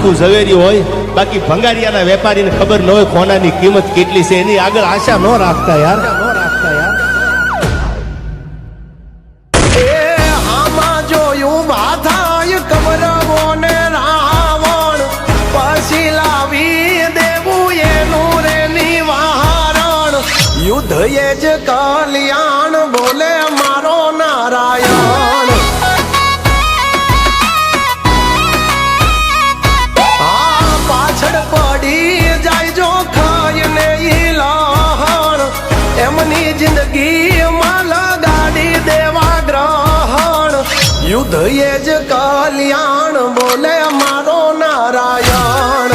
હાથું ઝવેરી હોય, બાકી ભંગારિયાના વેપારીને ખબર ન હોય કોનાની કિંમત કેટલી છે, એની આગળ આશા ન રાખતા યાર. યુદ્ધ એ જ કલ્યાણ બોલે મારો નારાયણ. આ પાછળ પડી જાય જો ખાઈને લહણ, એમની જિંદગી માં લગાડી દેવા ગ્રહણ. યુદ્ધ એ જ કલ્યાણ બોલે મારો નારાયણ.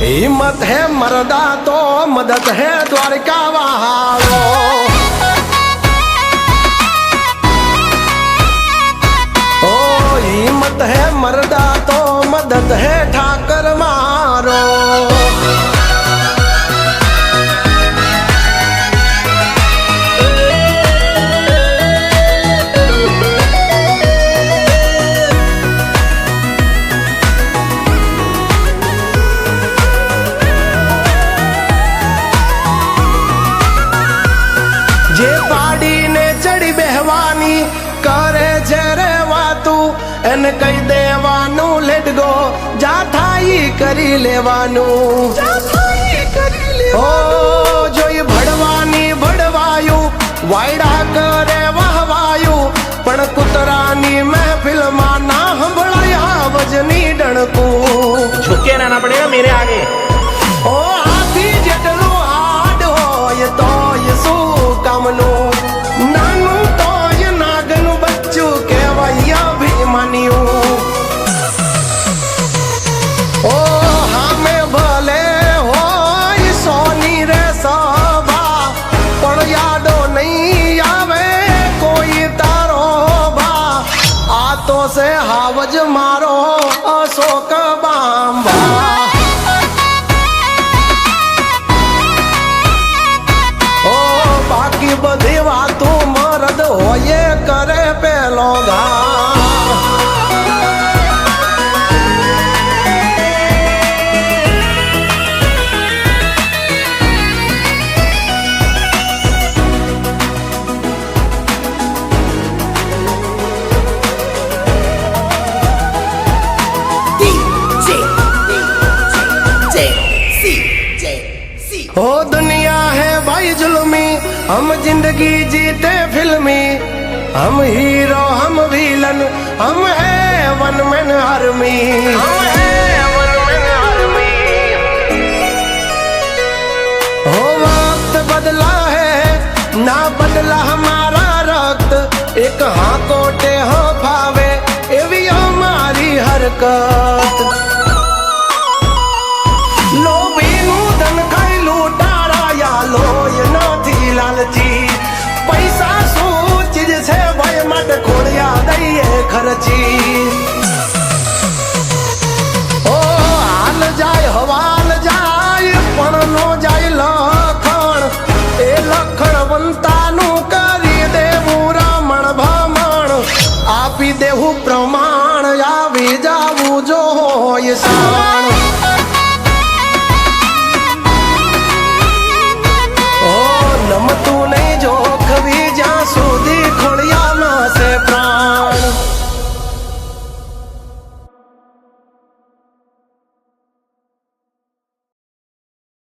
हिम्मत है मर्दा तो मदद है द्वारका वालो. ओ हिम्मत है मर्दा तो मदद है ठाकर मारो. જે પાડીને ચડી બેહવાની કરે છે રે વાતું, એને કહી દેવાનું લેટ ગો જા થાઈ કરી લેવાનું. ઓ જોઈ ભડવાની ભડવાયું, વાયડા કરે વહવાયું, પણ કૂતરાની મહેફિલમાં ના સંભળાયા વજની ડણકું. झुके रहना पड़ेगा मेरे आगे. ઓ હાથી જેટલું હાડ હોય તોય શું કામનું, નાનું તોય નાગનું બચ્ચું કહેવાય અભિમાન્યું. ઓ હામે ભલે હોય સોની રે સભા, પણ યાદો નહીં આવે કોઈ તારો ભા. આ તો છે હાવજ મારો અશોક બાંબા. બાકી બધી વાતો મરદ હોય કરે પેલો ઘા. हो दुनिया है भाई जुल्मी, हम जिंदगी जीते फिल्मी, हम हीरो हम विलन, हम है वन मैन आर्मी. हो वक्त बदला है ना बदला हमारा रक्त, एक हाँ कोटे हो फावे एवी हमारी हरकत. લોભીનું ધન ખાઈ લૂંટારાયા લોય નથી લાલચી, પૈસા શું ચીજ છે ભાઈ માટે ખોડિયા દઈએ ખર્ચી. ઓ હાલ જાય હવાલ જાય પણ નો જાય લખણ, એ લખણ વંતાનું કરી દેવું રમણ ભમણ, આપી દેવું પ્રમાણ.